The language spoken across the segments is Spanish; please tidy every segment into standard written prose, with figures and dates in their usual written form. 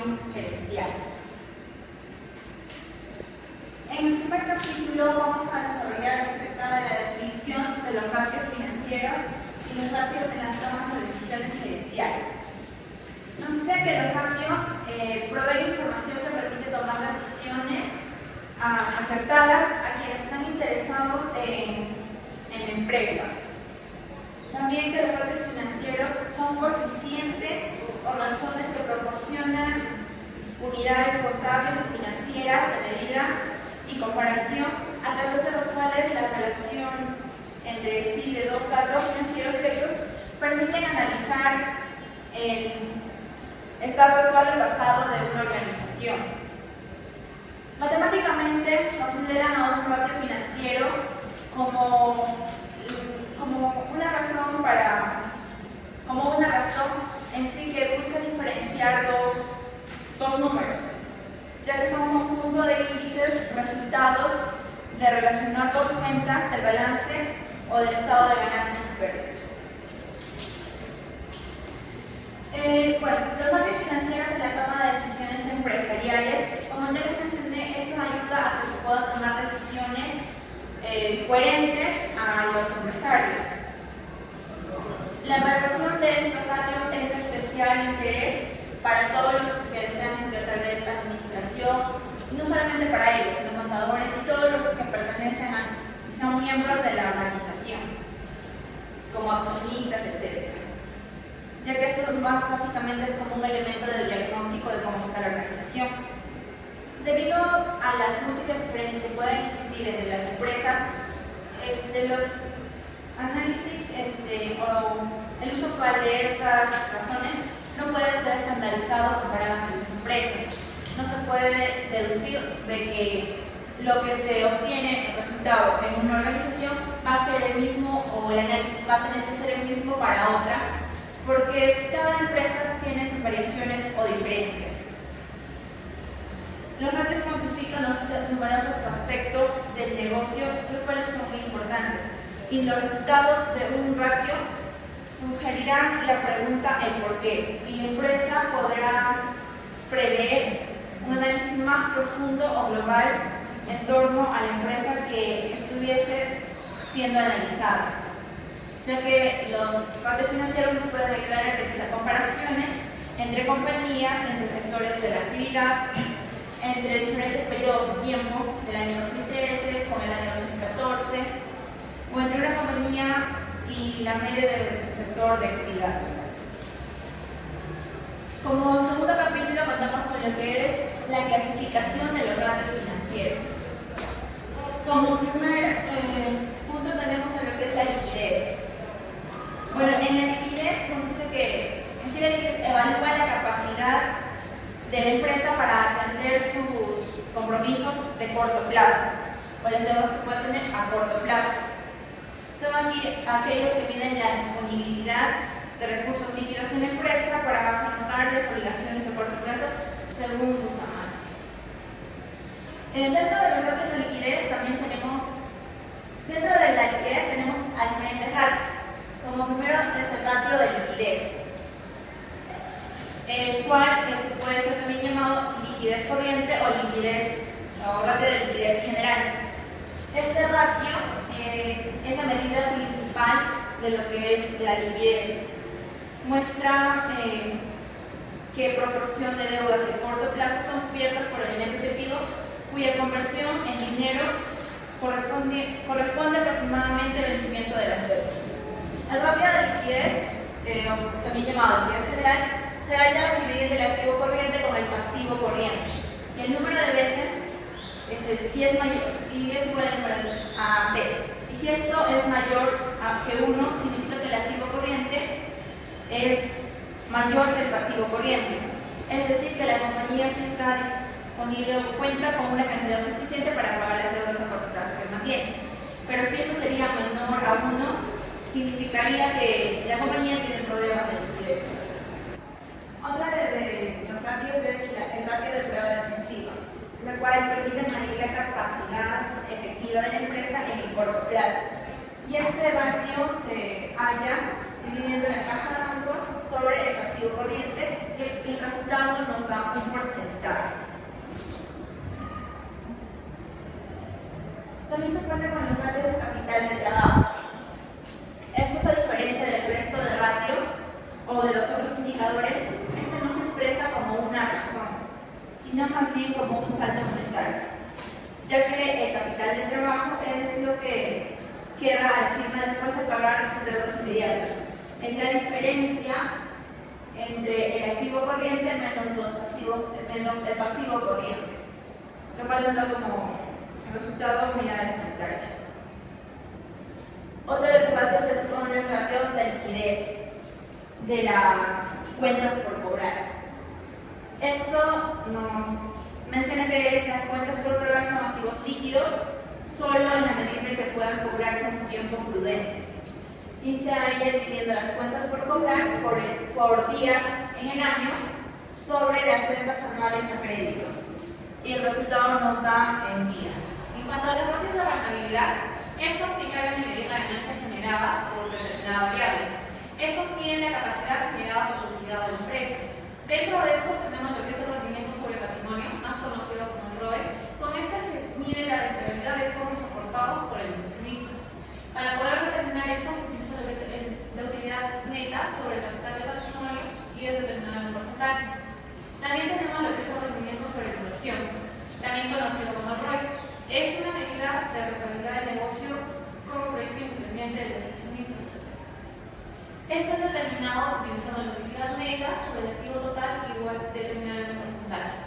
rating gerencial. En el primer capítulo vamos a desarrollar acerca de la definición de los ratios financieros y los ratios en las tomas de decisiones gerenciales. Nos dice que los ratios proveen información que permite tomar decisiones acertadas a quienes están interesados en la empresa. También que los ratios financieros son coeficientes o razones que proporcionan unidades contables y financieras de medida y comparación a través de los cuales la relación entre sí de dos datos financieros directos permiten analizar el estado actual y pasado de una organización. Matemáticamente consideran a un ratio financiero como una razón en sí que busca diferenciar dos números, ya que son un conjunto de índices resultados de relacionar dos cuentas del balance o del estado de ganancias y pérdidas. Los ratios financieros en la toma de decisiones empresariales, como ya les mencioné, esto ayuda a que se puedan tomar decisiones coherentes a los empresarios. La evaluación de estos ratios es de especial interés para todos los que desean estudiar tal vez administración, y no solamente para ellos, sino contadores y todos los que pertenecen son miembros de la organización, como accionistas, etc. Ya que esto básicamente es como un elemento de diagnóstico de cómo está la organización. Debido a las múltiples diferencias que pueden existir entre las empresas, los análisis o el uso actual de estas razones no puede ser estandarizado comparado entre las empresas. No se puede deducir de que lo que se obtiene el resultado en una organización va a ser el mismo o el análisis va a tener que ser el mismo para otra, porque cada empresa tiene sus variaciones o diferencias. Los ratios cuantifican los numerosos aspectos del negocio, los cuales son muy importantes, y los resultados de un ratio sugerirán la pregunta el por qué, y la empresa podrá prever un análisis más profundo o global en torno a la empresa que estuviese siendo analizada, ya que los ratios financieros nos pueden ayudar a realizar comparaciones entre compañías, entre sectores de la actividad, entre diferentes periodos de tiempo, del año 2013 con el año 2014, o entre una compañía y la media de su sector de actividad. Como segundo capítulo contamos con lo que es la clasificación de los ratios financieros. Como primer punto tenemos lo que es la liquidez. Bueno, en la liquidez nos dice que en sí la liquidez evalúa la capacidad de la empresa para atender sus compromisos de corto plazo o las deudas que puede tener a corto plazo. Son aquellos que miden la disponibilidad de recursos líquidos en la empresa para afrontar las obligaciones a corto plazo según Bustamante. Dentro de los ratios de liquidez también tenemos, a diferentes ratios. Como primero es el ratio de liquidez, el cual puede ser también llamado liquidez corriente o ratio de liquidez general. Este ratio es la medida principal de lo que es la liquidez. Muestra qué proporción de deudas de corto plazo son cubiertas por elementos activos cuya conversión en dinero corresponde aproximadamente al vencimiento de las deudas. El ratio de liquidez, también llamado liquidez general, se halla dividiendo el activo corriente con el pasivo corriente. Y el número de veces, si es mayor, y es igual al número a veces. Y si esto es mayor que 1, significa que el activo corriente es mayor que el pasivo corriente. Es decir, que la compañía sí está disponible o cuenta con una cantidad suficiente para pagar las deudas a corto plazo que mantiene. Pero si esto sería menor a 1, significaría que la compañía tiene problemas de liquidez. Otra de los ratios es el ratio de prueba defensiva, la cual permite medir la capacidad efectiva de la empresa en el corto plazo. Y este ratio se halla dividiendo la caja de bancos sobre el pasivo corriente el resultado nos da un porcentaje. También se cuenta con los ratios de capital de trabajo. Esto, a diferencia del resto de ratios o de los otros indicadores, este no se expresa como una razón, sino más bien como un saldo monetario, ya que el capital de trabajo es lo que queda a la firma después de pagar sus deudas inmediatas. Es la diferencia entre el activo corriente menos el pasivo corriente, lo cual nos da como resultado unidades monetarias. Otro de los ratios son los ratios de liquidez de las cuentas por cobrar. Esto nos menciona que las cuentas por cobrar son activos líquidos solo en la medida en que puedan cobrarse en un tiempo prudente. Y se ha ido dividiendo las cuentas por cobrar por días en el año sobre las ventas anuales a crédito. Y el resultado nos da en días. En cuanto a los ratios de rentabilidad, estos se encargan de medir la ganancia generada por determinada variable. Estos miden la capacidad generada por la utilidad de la empresa. Dentro de estos tenemos lo que es el rendimiento sobre patrimonio, más conocido como el ROE. Con este se mide la rentabilidad de fondos aportados por el inversionista. Para poder determinar esto se utiliza lo que es la utilidad neta sobre el capital de patrimonio y es determinado en un porcentaje. También tenemos lo que es el rendimiento sobre la inversión, también conocido como el ROE. Es una medida de rentabilidad del negocio como proyecto independiente de los accionistas. Este es determinado utilizando la utilidad neta sobre el activo total igual determinado en un porcentaje.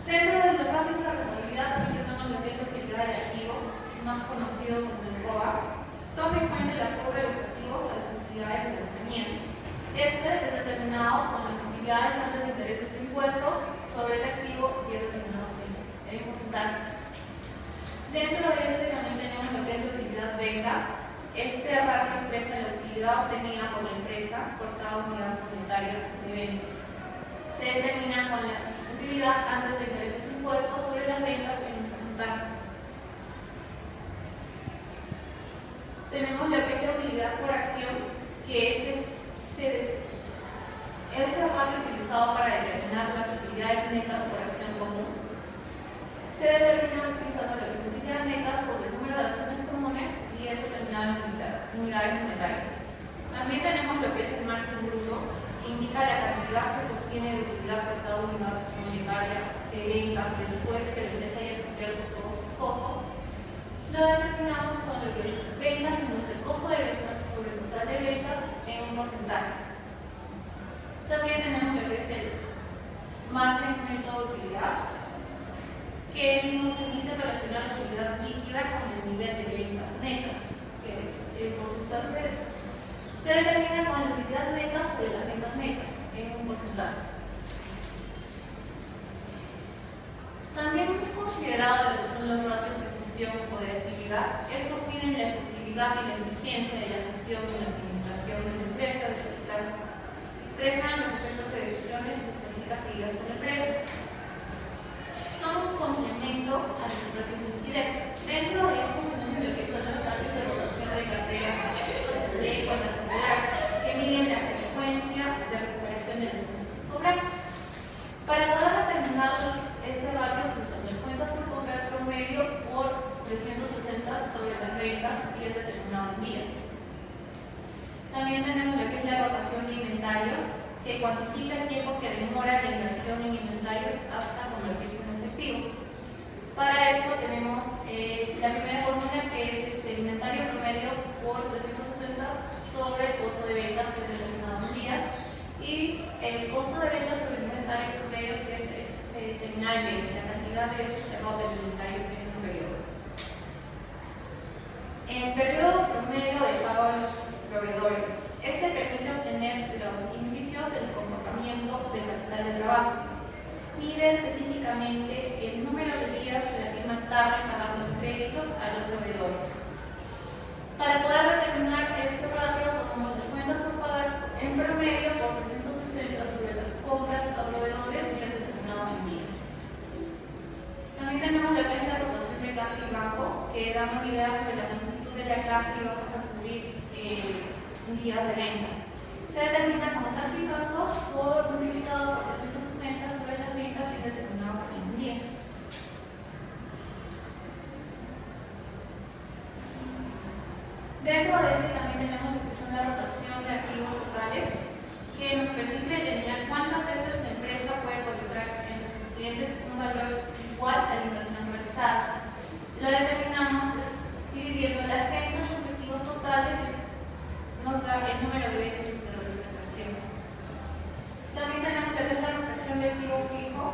Dentro de los ratios de rentabilidad también tenemos lo que es la utilidad del activo, más conocido como el ROA. Toma en cuenta el aporte de los activos a las utilidades de la compañía. Este es determinado con las utilidades antes de intereses e impuestos sobre el activo y es determinado en porcentaje. Dentro de este también tenemos lo que es la utilidad ventas. Este ratio expresa la utilidad obtenida por la empresa por cada unidad monetaria de ventas. Se determina con la utilidad antes de intereses e impuestos sobre las ventas en un porcentaje. Tenemos lo que es la utilidad por acción, que es el ratio utilizado para determinar las utilidades netas por acción común. Se determina utilizando la utilidad neta sobre el número de acciones comunes y es determinado en unidades monetarias. También tenemos lo que es el margen bruto, que indica la cantidad que se obtiene de utilidad por cada unidad monetaria de ventas después de que la empresa haya cubierto todos sus costos. Lo determinamos con lo que es ventas menos el costo de ventas sobre el total de ventas en un porcentaje. También tenemos lo que es el margen neto de utilidad, que nos permite relacionar la utilidad líquida con el nivel de ventas netas, que es el porcentaje. Se determina con la utilidad neta sobre las ventas netas en un porcentaje. También hemos considerado lo que son los ratios de gestión o de actividad. Estos miden la efectividad y la eficiencia de la gestión y la administración de la empresa de capital. Expresan los efectos de decisiones y las políticas seguidas por la empresa. Son un complemento a los ratios de liquidez. Dentro de esto tenemos lo que son los ratios de rotación de cartera de cuentas por cobrar, que miden la frecuencia de recuperación de las cuentas por cobrar. Para poder determinar este ratio se usan las cuentas por cobrar promedio por 360 sobre las ventas y es determinado en días. También tenemos lo que es la rotación de inventarios, que cuantifica el tiempo que demora la inversión en inventarios hasta convertirse en efectivo. Para esto tenemos la primera fórmula, que es inventario promedio por 360 sobre el costo de ventas, que es determinado en días, y el costo de ventas sobre el inventario promedio, que es determinado en veces, la cantidad de veces que rota el inventario en un periodo. El periodo promedio de pago a los proveedores. Este permite obtener los indicios del comportamiento del capital de trabajo. Mide específicamente el número de días que la firma tarda en pagar los créditos a los proveedores. Para poder determinar este ratio, tomamos las cuentas por pagar en promedio por 360 sobre las compras a proveedores y es determinado en días. También tenemos lo que es la rotación de caja y bancos, que dan una idea sobre la magnitud de la caja y vamos a cubrir en días de venta. Se determina como tal impacto por multiplicado por 360 sobre las ventas y determinado también en días. Dentro de este también tenemos lo que son la rotación de activos totales, que nos permite determinar cuántas veces la empresa puede colocar entre sus clientes un valor igual a la inversión realizada. Lo determinamos dividiendo las ventas en activos totales, nos da el número de veces que se realiza esta acción. También tenemos la rotación de activo fijo,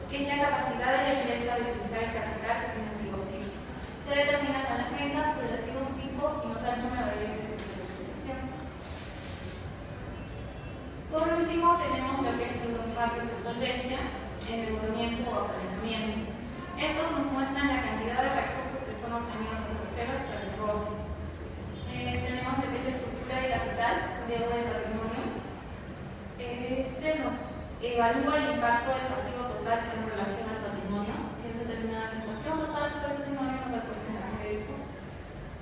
que es la capacidad de la empresa de utilizar el capital en activos fijos. Se determina con las ventas sobre el activo fijo y nos da el número de veces que se realiza esta acción. Por último, tenemos lo que son los ratios de solvencia, endeudamiento o apalancamiento. Estos nos muestran la cantidad de recursos que son obtenidos en terceros para el negocio. Tenemos lo que es la estructura de capital, deuda y patrimonio. Este nos evalúa el impacto del pasivo total en relación al patrimonio, que es determinada la pasivo total sobre el patrimonio nos da el porcentaje de esto.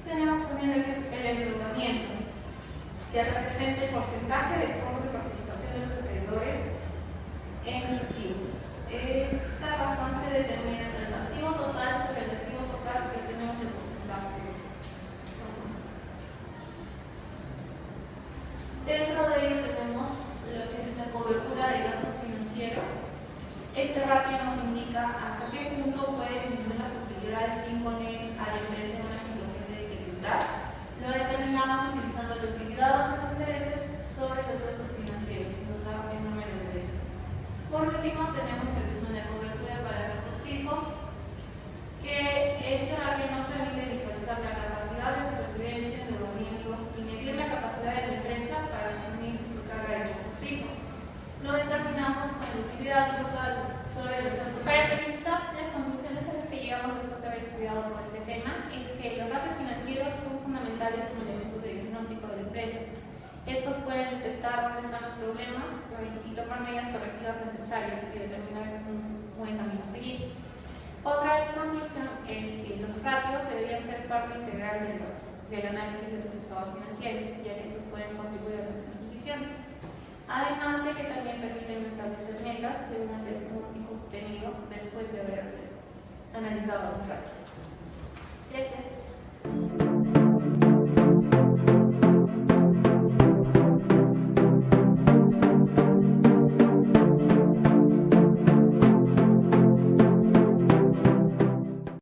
Tenemos también lo que es el endeudamiento, que representa el porcentaje de fondos de participación de los acreedores en los activos. Esta razón se determina entre el pasivo total sobre el activo total, que tenemos el porcentaje de esto. Dentro de ello tenemos lo que es la cobertura de gastos financieros. Este ratio nos indica hasta qué punto puede disminuir las utilidades sin poner a la empresa en una situación de dificultad. Lo determinamos utilizando la utilidad de los intereses sobre los gastos financieros, y nos da el número de veces. Por último, tenemos lo que son la cobertura para gastos fijos, que este ratio nos permite visualizar la capacidad de supervivencia, endeudamiento y medir la capacidad de la empresa para asumir su carga de gastos fijos. Lo determinamos con la utilidad total sobre los gastos fijos. Para finalizar, las conclusiones a las que llegamos después de haber estudiado todo este tema es que los ratios financieros son fundamentales como elementos de diagnóstico de la empresa. Estos pueden detectar dónde están los problemas y tomar medidas correctivas necesarias y determinar un buen camino a seguir. Otra conclusión es que los ratios deberían ser parte integral del análisis de los estados financieros, ya que estos pueden contribuir a las decisiones. Además de que también permiten establecer metas según el diagnóstico obtenido después de haber analizado los ratios. Gracias.